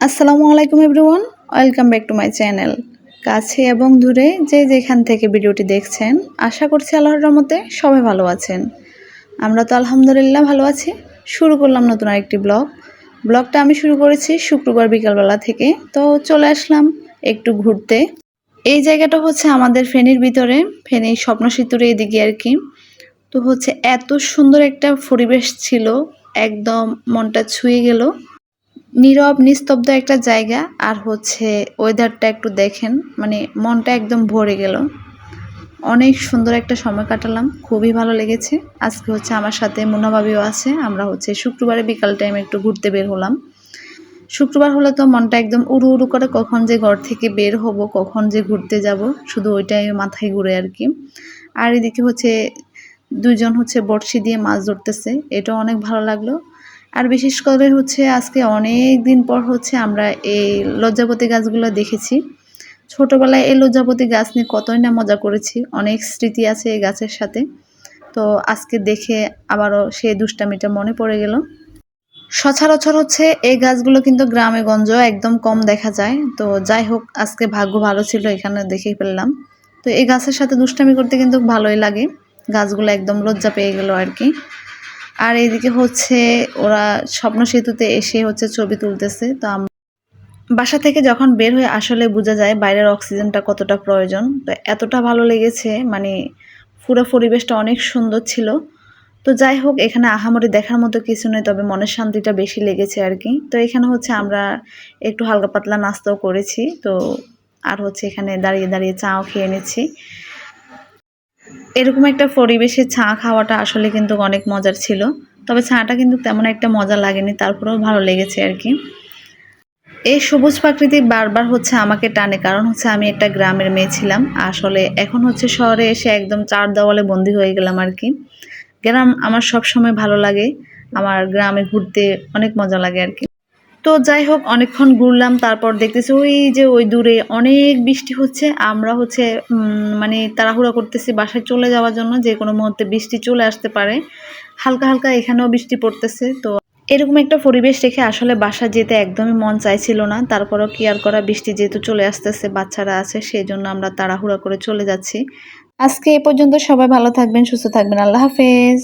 আসসালামু আলাইকুম everyone, welcome back to my channel. কাছে এবং দূরে যে যেখান থেকে ভিডিওটি দেখছেন, আশা করছি আল্লাহর রহমতে সবাই ভালো আছেন। আমরা তো আলহামদুলিল্লাহ ভালো আছি। শুরু করলাম নতুন আরেকটি ব্লগটা আমি শুরু করেছি শুক্রবার বিকালবেলা থেকে। তো চলে আসলাম একটু ঘুরতে। এই জায়গাটা হচ্ছে আমাদের ফেনীর ভিতরে, ফেনী স্বপ্ন সেতুর এদিকে আর কি। তো হচ্ছে এত সুন্দর একটা পরিবেশ ছিল, একদম মনটা ছুঁয়ে গেল। নীরব নিস্তব্ধ একটা জায়গা, আর হচ্ছে ওয়েদারটা একটু দেখেন, মানে মনটা একদম ভরে গেল। অনেক সুন্দর একটা সময় কাটালাম, খুবই ভালো লেগেছে। আজকে হচ্ছে আমার সাথে মুন্না ভাবিও আছে। আমরা হচ্ছে শুক্রবারে বিকাল টাইমে একটু ঘুরতে বের হলাম। শুক্রবার হলে তো মনটা একদম উড়ু উড়ু করে, কখন যে ঘর থেকে বের হব, কখন যে ঘুরতে যাব, শুধু ওইটাই মাথায় ঘুরে আর কি। আর এদিকে হচ্ছে দুইজন হচ্ছে বড়শি দিয়ে মাছ ধরতেছে, এটা অনেক ভালো লাগলো। আর বিশেষ করে হচ্ছে আজকে অনেক দিন পর হচ্ছে আমরা এই লজ্জাপতি গাছগুলো দেখেছি। ছোটবেলায় এই লজ্জাপতি গাছ নিয়ে কতই না মজা করেছি, অনেক স্মৃতি আছে এই গাছের সাথে। তো আজকে দেখে আবারও সেই দুষ্টামিটা মনে পড়ে গেল। সচরাচর হচ্ছে এই গাছগুলো কিন্তু গ্রামে গঞ্জে একদম কম দেখা যায়। তো যাই হোক, আজকে ভাগ্য ভালো ছিল, এখানে দেখে ফেললাম। তো এই গাছের সাথে দুষ্টামি করতে কিন্তু ভালোই লাগে। গাছগুলো একদম লজ্জা পেয়ে গেল আর কি। আর এইদিকে হচ্ছে ওরা স্বপ্ন সেতুতে এসে হচ্ছে ছবি তুলতেছে। তো বাসা থেকে যখন বের হয়ে আসলে বোঝা যায় বাইরের অক্সিজেনটা কতটা প্রয়োজন। তো এতটা ভালো লেগেছে, মানে পুরো পরিবেশটা অনেক সুন্দর ছিল। তো যাই হোক, এখানে আহামরি দেখার মতো কিছু নেই, তবে মনের শান্তিটা বেশি লেগেছে আর কি। তো এখানে হচ্ছে আমরা একটু হালকা পাতলা নাস্তাও করেছি। তো আর হচ্ছে এখানে দাঁড়িয়ে দাঁড়িয়ে চাও খেয়ে নিচ্ছি। এরকম একটা পরিবেশে চা খাওয়াটা আসলে কিন্তু অনেক মজার ছিল। তবে চাটা কিন্তু তেমন একটা মজা লাগেনি, তারপরেও ভালো লেগেছে আর কি। এই সবুজ প্রাকৃতি বারবার হচ্ছে আমাকে টানে, কারণ হচ্ছে আমি একটা গ্রামের মেয়ে ছিলাম। আসলে এখন হচ্ছে শহরে এসে একদম চার দেওয়ালে বন্দি হয়ে গেলাম আর কি। গ্রাম আমার সব সময় ভালো লাগে, আমার গ্রামে ঘুরতে অনেক মজা লাগে আর কি। তো যাই হোক, অনেকক্ষণ ঘুরলাম, তারপর দেখতেছি ওই যে ওই দূরে অনেক বৃষ্টি হচ্ছে। আমরা হচ্ছে মানে তাড়াহুড়া করতেছি বাসায় চলে যাওয়ার জন্য, যে কোনো মুহূর্তে বৃষ্টি চলে আসতে পারে। হালকা হালকা এখানেও বৃষ্টি পড়তেছে। তো এরকম একটা পরিবেশ রেখে আসলে বাসা যেতে একদমই মন চাইছিল না, তারপরও কি আর করা, বৃষ্টি যেহেতু চলে আসতেছে, বাচ্চারা আছে, সেই জন্য আমরা তাড়াহুড়া করে চলে যাচ্ছি। আজকে এ পর্যন্ত, সবাই ভালো থাকবেন, সুস্থ থাকবেন, আল্লাহ হাফেজ।